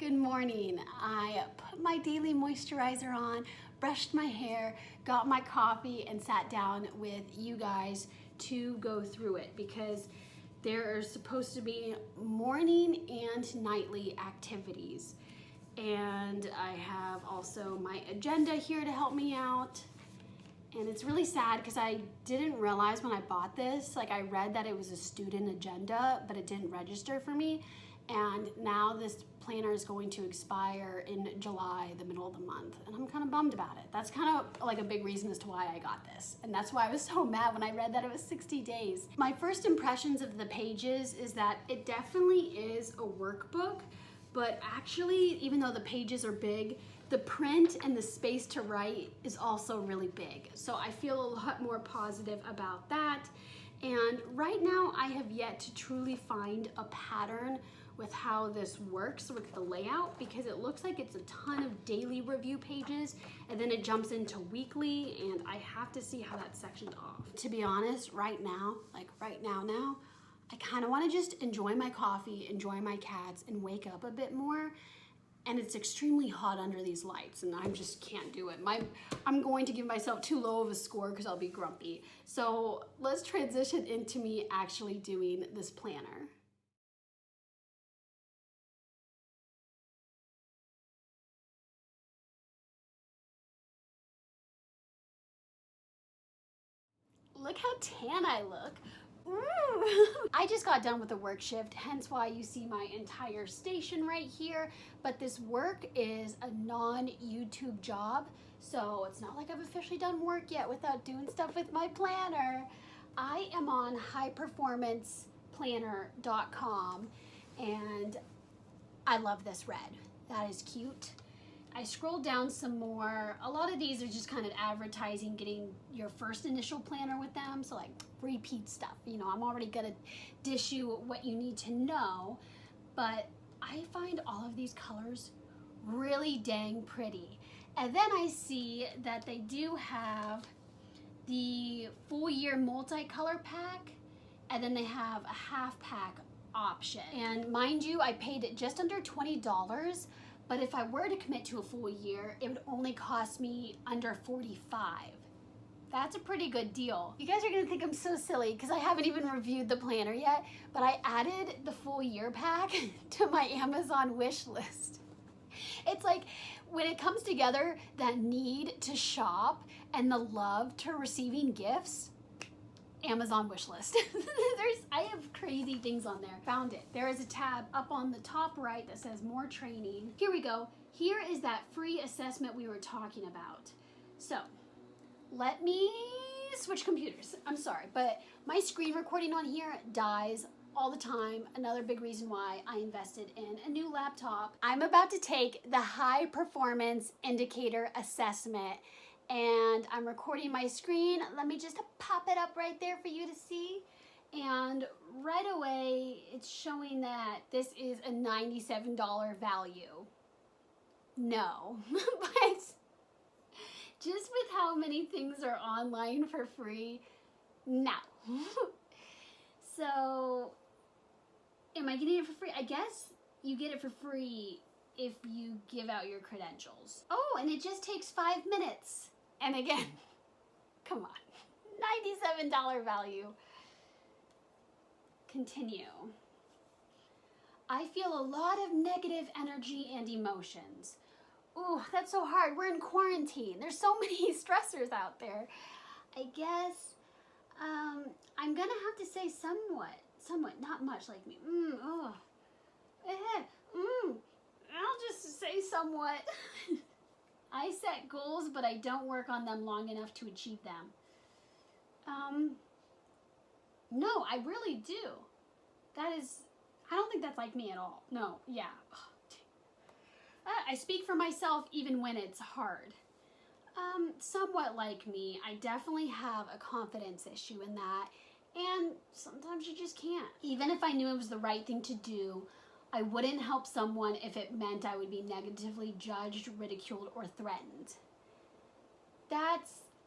Good morning. I put my daily moisturizer on, brushed my hair, got my coffee, and sat down with you guys to go through it because there are supposed to be morning and nightly activities. And I have also my agenda here to help me out. And it's really sad because I didn't realize when I bought this, like I read that it was a student agenda, but it didn't register for me. And now this planner is going to expire in July, the middle of the month. And I'm kind of bummed about it. That's kind of like a big reason as to why I got this. And that's why I was so mad when I read that it was 60 days. My first impressions of the pages is that it definitely is a workbook, but actually, even though the pages are big, the print and the space to write is also really big. So I feel a lot more positive about that. And right now I have yet to truly find a pattern with how this works with the layout, because it looks like it's a ton of daily review pages and then it jumps into weekly, and I have to see how that's sectioned off. To be honest, right now, I kind of want to just enjoy my coffee, enjoy my cats, and wake up a bit more. And it's extremely hot under these lights and I just can't do it. I'm going to give myself too low of a score because I'll be grumpy. So let's transition into me actually doing this planner. Look how tan I look. Ooh. I just got done with a work shift, hence why you see my entire station right here. But this work is a non-YouTube job, so it's not like I've officially done work yet without doing stuff with my planner. I am on highperformanceplanner.com and I love this red. That is cute. I scrolled down some more. A lot of these are just kind of advertising getting your first initial planner with them. So like repeat stuff. You know, I'm already gonna dish you what you need to know, but I find all of these colors really dang pretty. And then I see that they do have the full year multicolor pack, and then they have a half pack option. And mind you, I paid it just under $20. But if I were to commit to a full year, it would only cost me under $45. That's a pretty good deal. You guys are gonna think I'm so silly because I haven't even reviewed the planner yet, but I added the full year pack to my Amazon wish list. It's like when it comes together, that need to shop and the love to receiving gifts, Amazon wish list. I have crazy things on there. Found it. There is a tab up on the top right that says more training. Here we go. Here is that free assessment we were talking about. So let me switch computers. I'm sorry, but my screen recording on here dies all the time. Another big reason why I invested in a new laptop. I'm about to take the high performance indicator assessment, and I'm recording my screen. Let me just pop it up right there for you to see. And right away, it's showing that this is a $97 value. No, but just with how many things are online for free, no. So, am I getting it for free? I guess you get it for free if you give out your credentials. Oh, and it just takes 5 minutes. And again, come on, $97 value. Continue. I feel a lot of negative energy and emotions. Ooh, that's so hard. We're in quarantine. There's so many stressors out there. I guess I'm gonna have to say somewhat, not much like me. I'll just say somewhat. I set goals, but I don't work on them long enough to achieve them. No, I really do. I don't think that's like me at all. No, yeah. I speak for myself even when it's hard. Somewhat like me, I definitely have a confidence issue in that, and sometimes you just can't. Even if I knew it was the right thing to do, I wouldn't help someone if it meant I would be negatively judged, ridiculed, or threatened.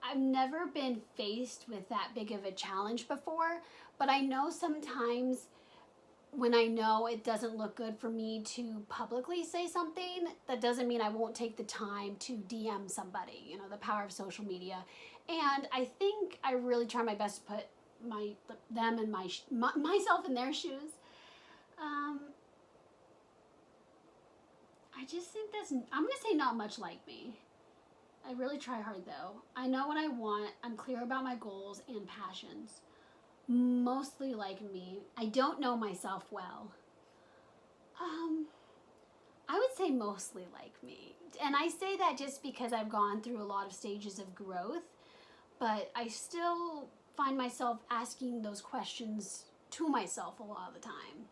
I've never been faced with that big of a challenge before, but I know sometimes when I know it doesn't look good for me to publicly say something, that doesn't mean I won't take the time to DM somebody, you know, the power of social media. And I think I really try my best to put them and myself in their shoes. I just think I'm going to say not much like me. I really try hard though. I know what I want. I'm clear about my goals and passions. Mostly like me. I don't know myself well. I would say mostly like me. And I say that just because I've gone through a lot of stages of growth, but I still find myself asking those questions to myself a lot of the time.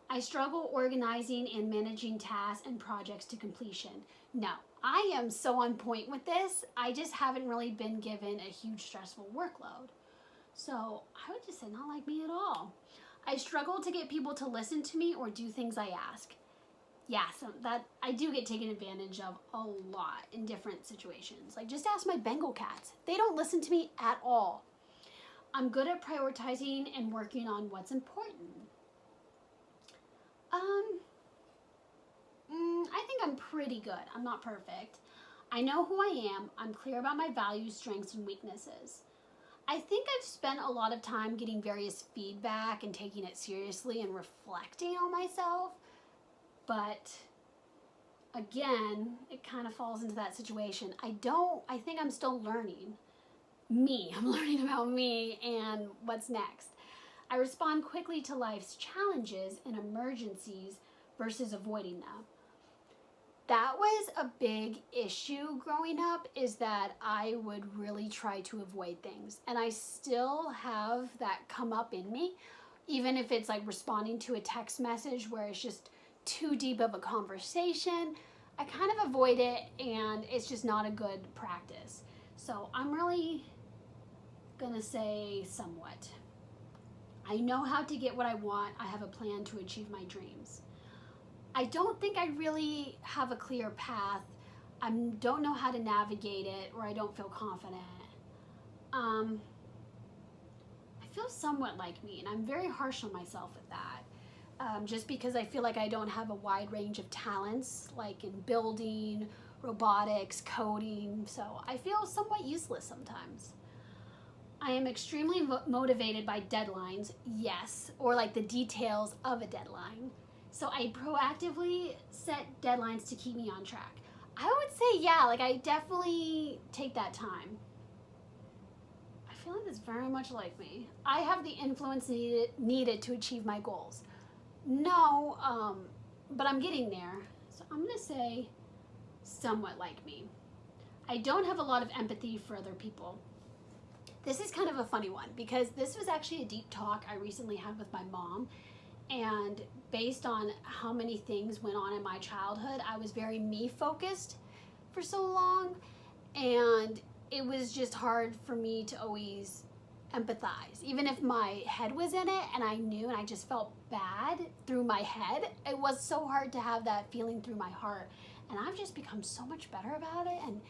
I struggle organizing and managing tasks and projects to completion. No, I am so on point with this. I just haven't really been given a huge stressful workload. So I would just say not like me at all. I struggle to get people to listen to me or do things I ask. Yeah, so that I do get taken advantage of a lot in different situations. Like just ask my Bengal cats. They don't listen to me at all. I'm good at prioritizing and working on what's important. I think I'm pretty good. I'm not perfect. I know who I am. I'm clear about my values, strengths, and weaknesses. I think I've spent a lot of time getting various feedback and taking it seriously and reflecting on myself. But again, it kind of falls into that situation. I think I'm still learning me. I'm learning about me and what's next. I respond quickly to life's challenges and emergencies versus avoiding them. That was a big issue growing up, is that I would really try to avoid things. And I still have that come up in me, even if it's like responding to a text message where it's just too deep of a conversation. I kind of avoid it, and it's just not a good practice. So I'm really gonna say somewhat. I know how to get what I want. I have a plan to achieve my dreams. I don't think I really have a clear path. I don't know how to navigate it, or I don't feel confident. I feel somewhat like me, and I'm very harsh on myself with that. Just because I feel like I don't have a wide range of talents, like in building, robotics, coding, so I feel somewhat useless sometimes. I am extremely motivated by deadlines, yes, or like the details of a deadline. So I proactively set deadlines to keep me on track. I would say, yeah, like I definitely take that time. I feel like it's very much like me. I have the influence needed to achieve my goals. No, but I'm getting there. So I'm gonna say somewhat like me. I don't have a lot of empathy for other people. This is kind of a funny one because this was actually a deep talk I recently had with my mom. And based on how many things went on in my childhood, I was very me-focused for so long. And it was just hard for me to always empathize. Even if my head was in it and I knew and I just felt bad through my head, it was so hard to have that feeling through my heart. And I've just become so much better about it. And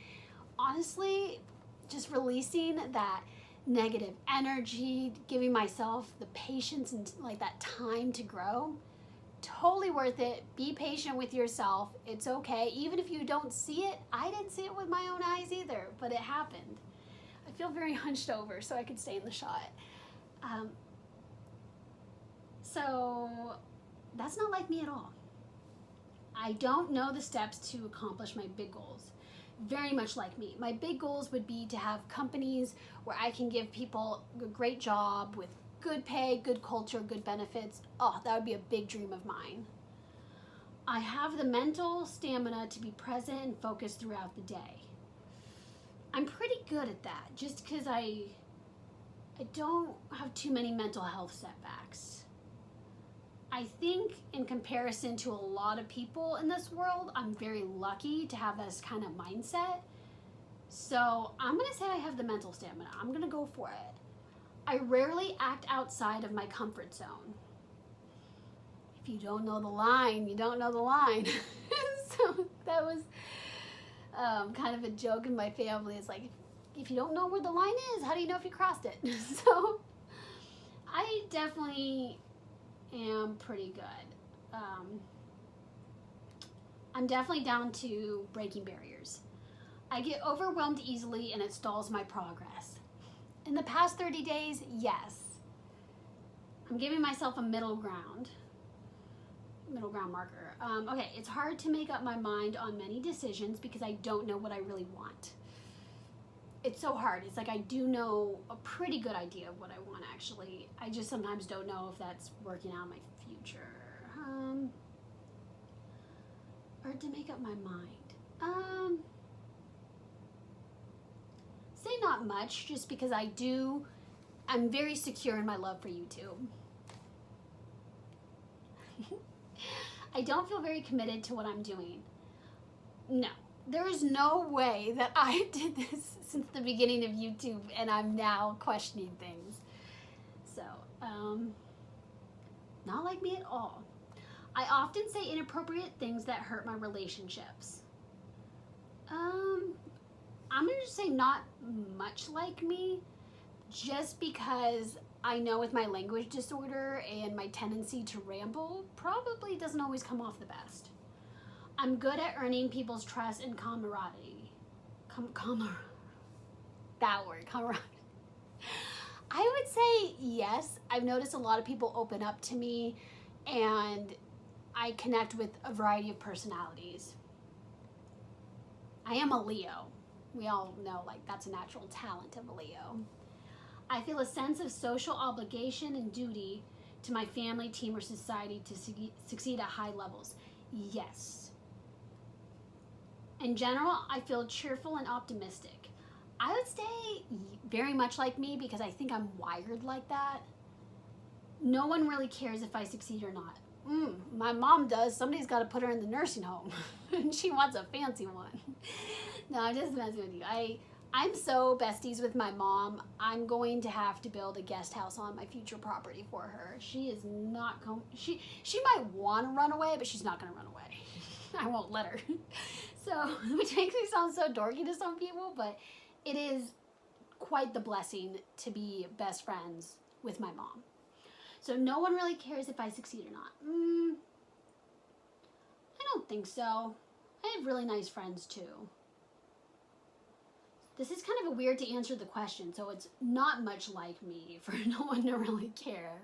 honestly, just releasing that negative energy, giving myself the patience and like that time to grow, totally worth it. Be patient with yourself. It's okay. Even if you don't see it, I didn't see it with my own eyes either, but it happened. I feel very hunched over so I could stay in the shot. So that's not like me at all. I don't know the steps to accomplish my big goals. Very much like me. My big goals would be to have companies where I can give people a great job with good pay, good culture, good benefits. Oh, that would be a big dream of mine. I have the mental stamina to be present and focused throughout the day. I'm pretty good at that just because I don't have too many mental health setbacks. I think in comparison to a lot of people in this world, I'm very lucky to have this kind of mindset. So I'm going to say I have the mental stamina. I'm going to go for it. I rarely act outside of my comfort zone. If you don't know the line, you don't know the line. So that was kind of a joke in my family. It's like, if you don't know where the line is, how do you know if you crossed it? So I definitely am pretty good. I'm definitely down to breaking barriers. I get overwhelmed easily and it stalls my progress. In the past 30 days, yes. I'm giving myself a middle ground marker. Okay, it's hard to make up my mind on many decisions because I don't know what I really want. It's so hard. It's like I do know a pretty good idea of what I want, actually. I just sometimes don't know if that's working out in my future. Hard to make up my mind. Say not much, just because I'm very secure in my love for YouTube. I don't feel very committed to what I'm doing. No, there is no way that I did this since the beginning of YouTube and I'm now questioning things. So, not like me at all. I often say inappropriate things that hurt my relationships. I'm gonna just say not much like me, just because I know with my language disorder and my tendency to ramble, probably doesn't always come off the best. I'm good at earning people's trust and camaraderie. Camaraderie. I would say yes. I've noticed a lot of people open up to me and I connect with a variety of personalities. I am a Leo. We all know, like, that's a natural talent of a Leo. I feel a sense of social obligation and duty to my family, team, or society to succeed at high levels. Yes. In general, I feel cheerful and optimistic. I would say very much like me because I think I'm wired like that. No one really cares if I succeed or not. My mom does. Somebody's got to put her in the nursing home. And she wants a fancy one. No, I'm just messing with you. I'm so besties with my mom. I'm going to have to build a guest house on my future property for her. She is not she might want to run away, but she's not going to run away. I won't let her. So, which makes me sound so dorky to some people, but it is quite the blessing to be best friends with my mom. So no one really cares if I succeed or not. I don't think so. I have really nice friends too. This is kind of weird to answer the question, so it's not much like me for no one to really care.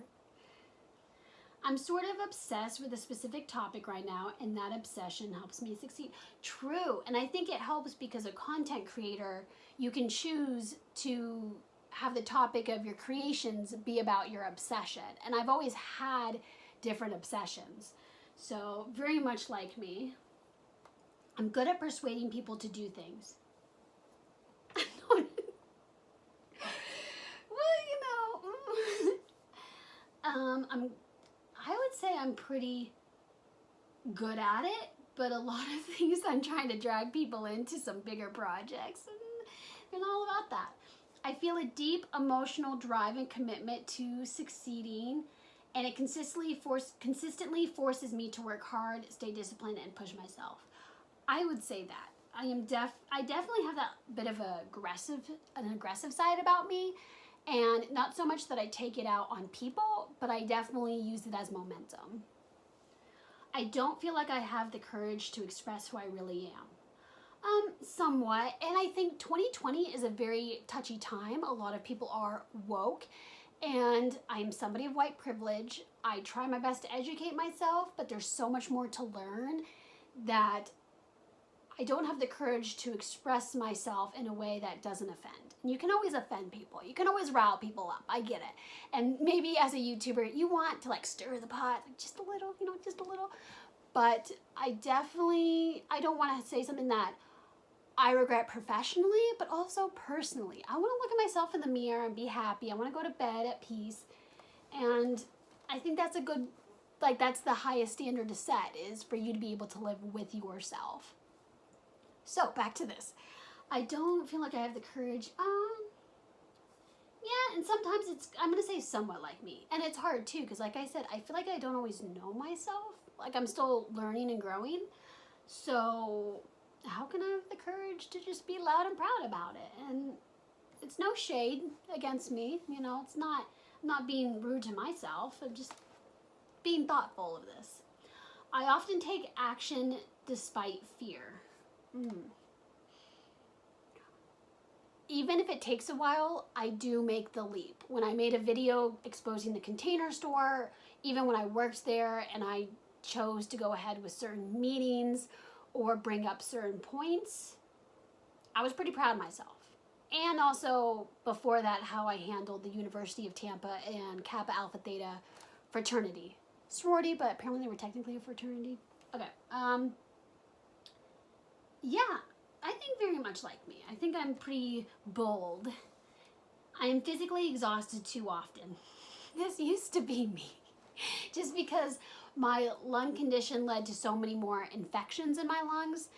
I'm sort of obsessed with a specific topic right now, and that obsession helps me succeed. True, and I think it helps because a content creator, you can choose to have the topic of your creations be about your obsession. And I've always had different obsessions. So very much like me. I'm good at persuading people to do things. I would say I'm pretty good at it, but a lot of things I'm trying to drag people into some bigger projects and all about that. I feel a deep emotional drive and commitment to succeeding, and it consistently forces me to work hard, stay disciplined, and push myself. I would say that. I definitely have that bit of an aggressive side about me, and not so much that I take it out on people, but I definitely use it as momentum. I don't feel like I have the courage to express who I really am. Somewhat, and I think 2020 is a very touchy time. A lot of people are woke, and I'm somebody of white privilege. I try my best to educate myself, but there's so much more to learn that I don't have the courage to express myself in a way that doesn't offend. And you can always offend people. You can always rile people up. I get it. And maybe as a YouTuber, you want to like stir the pot just a little, just a little. But I don't want to say something that I regret professionally, but also personally. I want to look at myself in the mirror and be happy. I want to go to bed at peace. And I think that's that's the highest standard to set, is for you to be able to live with yourself. So back to this. I don't feel like I have the courage. Yeah, and sometimes I'm going to say somewhat like me. And it's hard too, because like I said, I feel like I don't always know myself. Like I'm still learning and growing. So how can I have the courage to just be loud and proud about it? And it's no shade against me. It's not being rude to myself. I'm just being thoughtful of this. I often take action despite fear. Even if it takes a while, I do make the leap. When I made a video exposing the Container Store, even when I worked there and I chose to go ahead with certain meetings or bring up certain points, I was pretty proud of myself. And also, before that, how I handled the University of Tampa and Kappa Alpha Theta fraternity. Sorority, but apparently they were technically a fraternity. Okay. Yeah, I think very much like me. I think I'm pretty bold. I am physically exhausted too often. This used to be me. Just because my lung condition led to so many more infections in my lungs.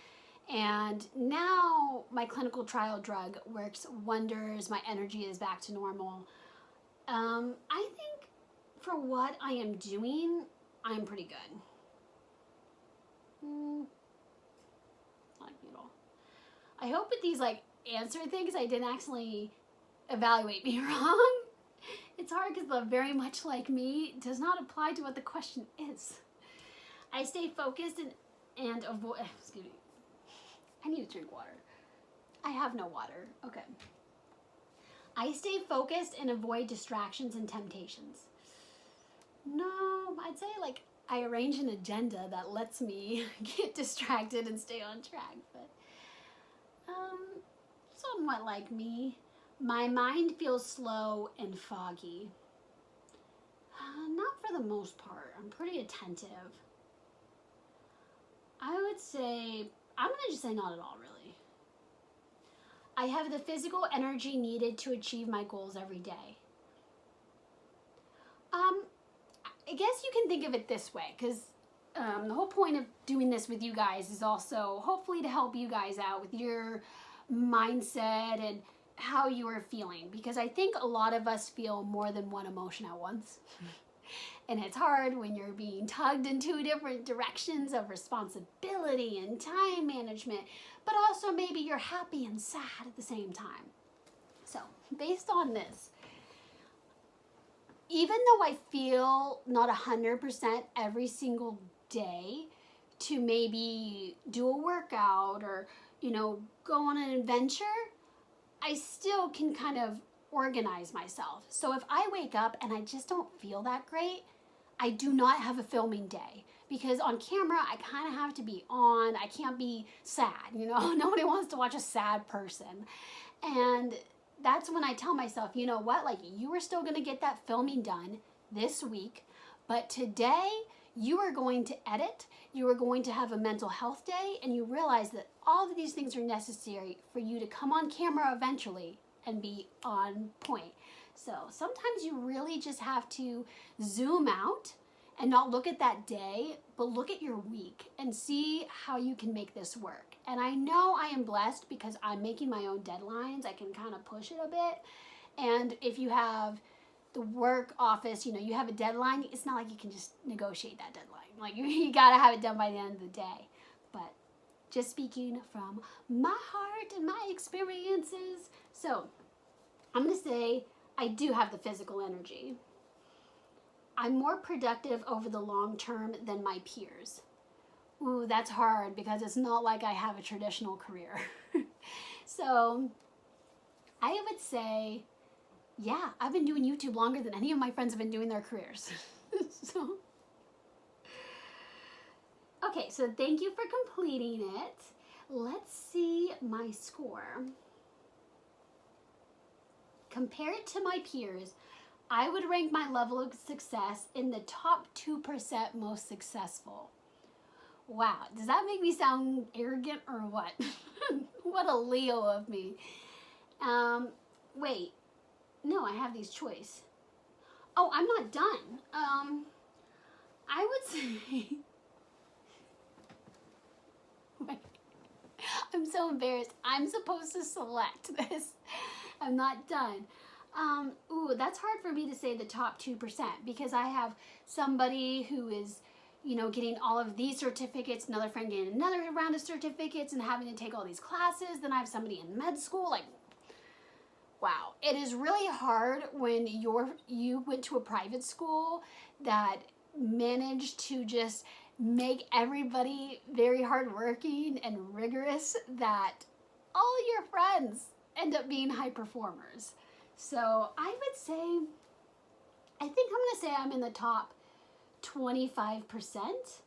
And now my clinical trial drug works wonders. My energy is back to normal. I think for what I am doing, I'm pretty good. Not like me at all. I hope with these answer things I didn't actually evaluate me wrong. It's hard because the very much like me does not apply to what the question is. I stay focused and avoid, excuse me. I need to drink water. I have no water. Okay. I stay focused and avoid distractions and temptations. No, I'd say I arrange an agenda that lets me get distracted and stay on track. But somewhat like me. My mind feels slow and foggy. Not for the most part. I'm pretty attentive. I would say, I'm going to just say not at all, really. I have the physical energy needed to achieve my goals every day. I guess you can think of it this way, because the whole point of doing this with you guys is also hopefully to help you guys out with your mindset and how you are feeling, because I think a lot of us feel more than one emotion at once. And it's hard when you're being tugged in two different directions of responsibility and time management, but also maybe you're happy and sad at the same time. So, based on this, even though I feel not 100% every single day to maybe do a workout or, go on an adventure, I still can kind of organize myself. So if I wake up and I just don't feel that great, I do not have a filming day, because on camera I kind of have to be on. I can't be sad, nobody wants to watch a sad person. And that's when I tell myself, you know what, you are still going to get that filming done this week, but today you are going to edit, you are going to have a mental health day, and you realize that all of these things are necessary for you to come on camera eventually and be on point. So sometimes you really just have to zoom out and not look at that day, but look at your week and see how you can make this work. And I know I am blessed because I'm making my own deadlines. I can kind of push it a bit. And if you have the work office, you have a deadline, it's not like you can just negotiate that deadline. You gotta have it done by the end of the day. But just speaking from my heart and my experiences. So I'm gonna say I do have the physical energy. I'm more productive over the long term than my peers. Ooh, that's hard because it's not like I have a traditional career. So I would say, yeah, I've been doing YouTube longer than any of my friends have been doing their careers. So, okay, so thank you for completing it. Let's see my score. Compared to my peers, I would rank my level of success in the top 2% most successful. Wow, does that make me sound arrogant or what? What a Leo of me. Wait, no, I have these choice. Oh, I'm not done. I would say, wait, I'm so embarrassed. I'm supposed to select this. I'm not done. Ooh, that's hard for me to say the top 2% because I have somebody who is, getting all of these certificates, another friend getting another round of certificates and having to take all these classes. Then I have somebody in med school. Wow. It is really hard when you went to a private school that manage to just make everybody very hardworking and rigorous that all your friends end up being high performers. So I would say, I think I'm going to say I'm in the top 25%.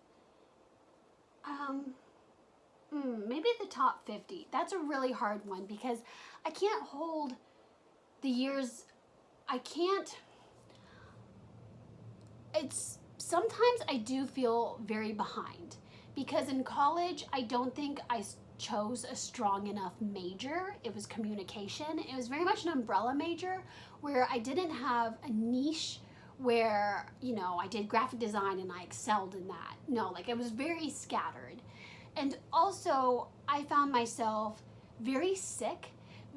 Maybe the top 50. That's a really hard one because I can't hold the years. I can't. It's sometimes I do feel very behind because in college I don't think I chose a strong enough major. It was communication. It was very much an umbrella major where I didn't have a niche where, you know, I did graphic design and I excelled in that. No, like it was very scattered. And also I found myself very sick,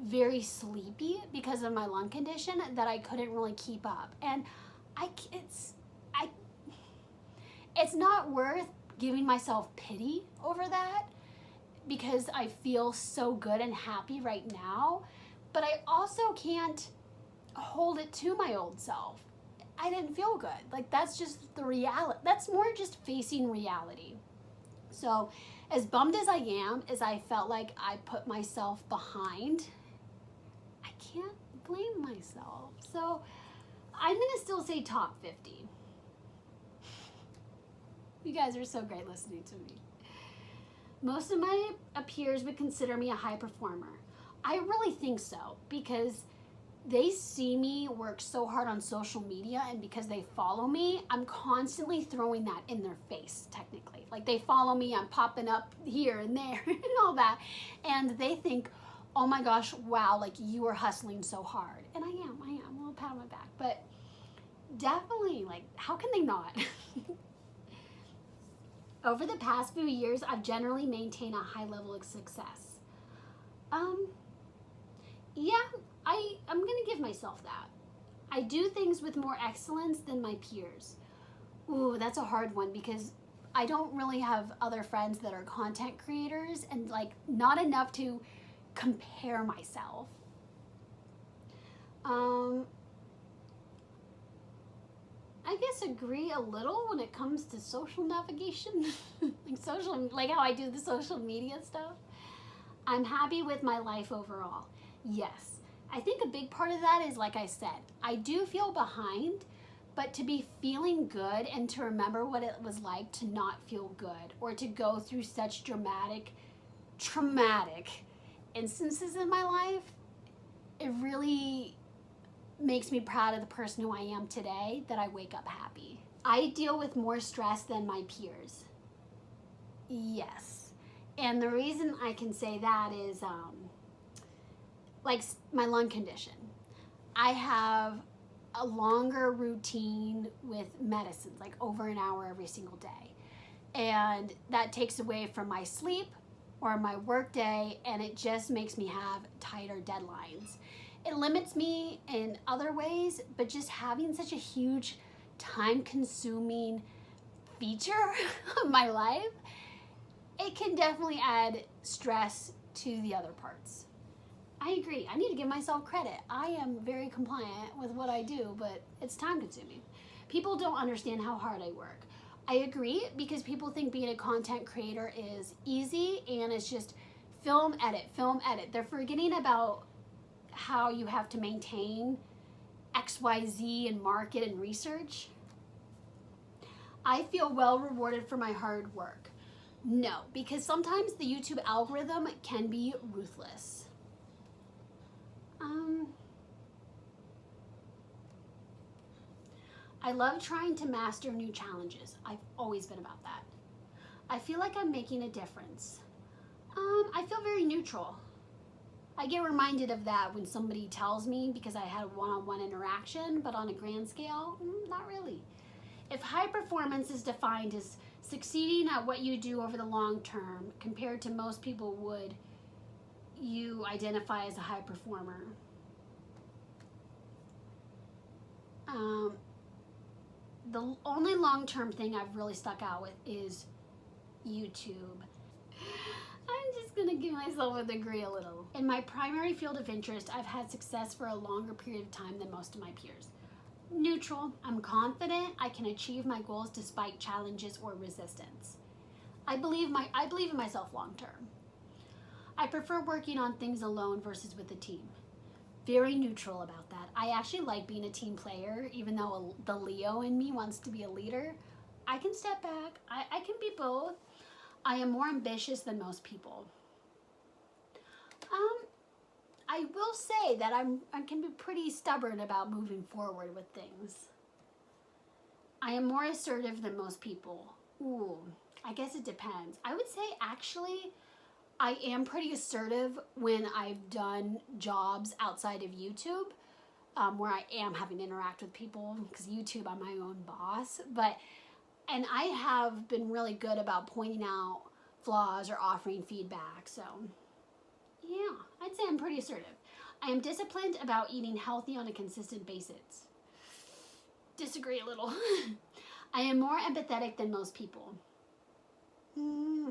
very sleepy because of my lung condition that I couldn't really keep up. And it's not worth giving myself pity over that because I feel so good and happy right now, but I also can't hold it to my old self. I didn't feel good. Like that's just the reality. That's more just facing reality. So as bummed as I am, as I felt like I put myself behind, I can't blame myself. So I'm gonna still say top 50. You guys are so great listening to me. Most of my peers would consider me a high performer. I really think so because they see me work so hard on social media, and because they follow me, I'm constantly throwing that in their face, technically. Like they follow me, I'm popping up here and there and all that. And they think, oh my gosh, wow, like you are hustling so hard. And I am, a little pat on my back. But definitely, like, how can they not? Over the past few years, I've generally maintained a high level of success. Yeah, I'm gonna give myself that. I do things with more excellence than my peers. Ooh, that's a hard one because I don't really have other friends that are content creators and like not enough to compare myself. I guess agree a little when it comes to social navigation, like how I do the social media stuff. I'm happy with my life overall. Yes, I think a big part of that is, like I said, I do feel behind, but to be feeling good and to remember what it was like to not feel good or to go through such traumatic instances in my life, it really makes me proud of the person who I am today, that I wake up happy. I deal with more stress than my peers. Yes. And the reason I can say that is like my lung condition. I have a longer routine with medicines, like over an hour every single day. And that takes away from my sleep or my work day, and it just makes me have tighter deadlines. It limits me in other ways, but just having such a huge time-consuming feature of my life, it can definitely add stress to the other parts. I agree. I need to give myself credit. I am very compliant with what I do, but it's time-consuming. People don't understand how hard I work. I agree because people think being a content creator is easy and it's just film, edit. They're forgetting about how you have to maintain XYZ and market and research. I feel well rewarded for my hard work. No, because sometimes the YouTube algorithm can be ruthless. I love trying to master new challenges. I've always been about that. I feel like I'm making a difference. I feel very neutral. I get reminded of that when somebody tells me because I had a one-on-one interaction, but on a grand scale, not really. If high performance is defined as succeeding at what you do over the long term compared to most people, would you identify as a high performer? The only long-term thing I've really stuck out with is YouTube. I'm just gonna give myself a degree a little. In my primary field of interest, I've had success for a longer period of time than most of my peers. Neutral. I'm confident I can achieve my goals despite challenges or resistance. I believe in myself long term. I prefer working on things alone versus with a team. Very neutral about that. I actually like being a team player, even though the Leo in me wants to be a leader. I can step back. I can be both. I am more ambitious than most people. I will say that I can be pretty stubborn about moving forward with things. I am more assertive than most people. Ooh, I guess it depends. I would say actually I am pretty assertive when I've done jobs outside of YouTube, where I am having to interact with people, because YouTube, I'm my own boss. And I have been really good about pointing out flaws or offering feedback. So yeah, I'd say I'm pretty assertive. I am disciplined about eating healthy on a consistent basis. Disagree a little. I am more empathetic than most people. What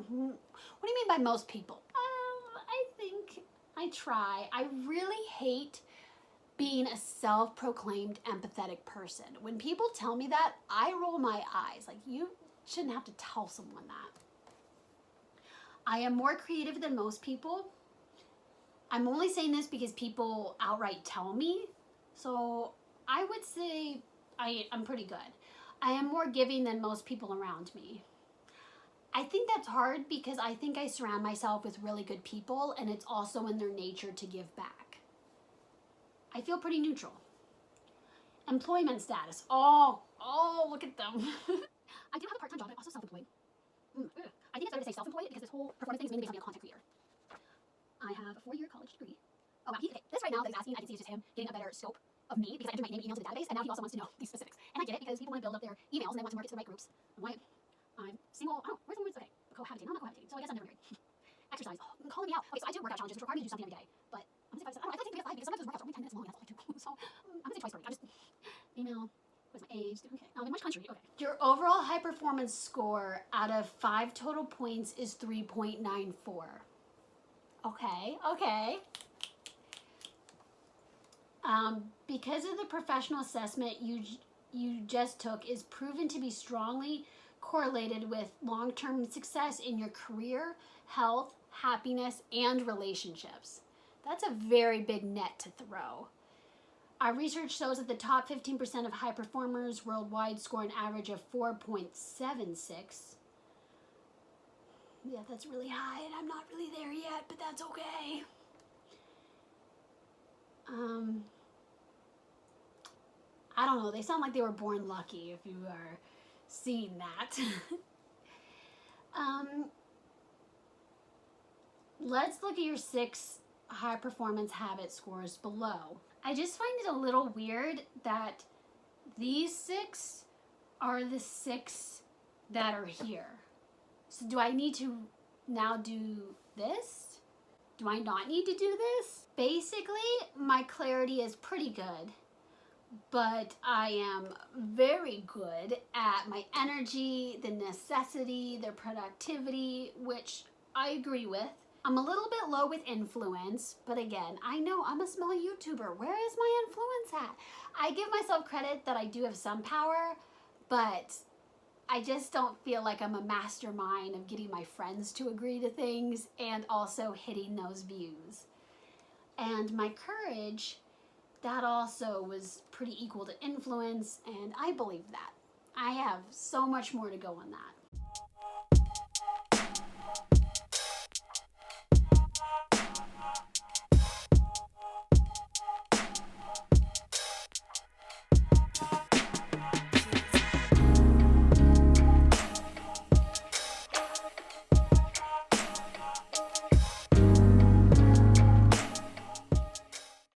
do you mean by most people? I think I try. I really hate being a self-proclaimed empathetic person. When people tell me that, I roll my eyes. Like, you shouldn't have to tell someone that. I am more creative than most people. I'm only saying this because people outright tell me. So I would say I'm pretty good. I am more giving than most people around me. I think that's hard because I think I surround myself with really good people, and it's also in their nature to give back. I feel pretty neutral. Employment status. Oh, look at them. I do have a part-time job, but I'm also self-employed. I think it's better to say self-employed because this whole performance thing is mainly based on being a content creator. I have a 4-year college degree. Oh, wow. Okay, this right now that he's asking, I can see it's just him getting a better scope of me because I enter my name and email to the database, and now he also wants to know these specifics. And I get it because people want to build up their emails and they want to market to the right groups. I'm single. Oh, where's the words? Okay, cohabitating. No, I'm not cohabitating, so I guess I'm never married. Exercise. Oh, calling me out. Okay, so I do workout challenges, which require me to do something every day. But I'm gonna say 5%. I thought taking 5 because sometimes those workouts are only 10 minutes long, and that's all I do. So I'm gonna say twice per week. I just email. What's my age? Okay. In which country? Okay. Your overall high performance score out of 5 total points is 3.94. Okay. Because of the professional assessment you just took is proven to be strongly correlated with long-term success in your career, health, happiness, and relationships. That's a very big net to throw. Our research shows that the top 15% of high performers worldwide score an average of 4.76. Yeah, that's really high, and I'm not really there yet, but that's okay. I don't know. They sound like they were born lucky if you are seeing that. Let's look at your 6 high performance habit scores below. I just find it a little weird that these 6 are the 6 that are here. So do I need to now do this? Do I not need to do this? Basically, my clarity is pretty good, but I am very good at my energy, the necessity, the productivity, which I agree with. I'm a little bit low with influence, but again, I know I'm a small YouTuber. Where is my influence at? I give myself credit that I do have some power, but I just don't feel like I'm a mastermind of getting my friends to agree to things and also hitting those views. And my courage, that also was pretty equal to influence, and I believe that. I have so much more to go on that.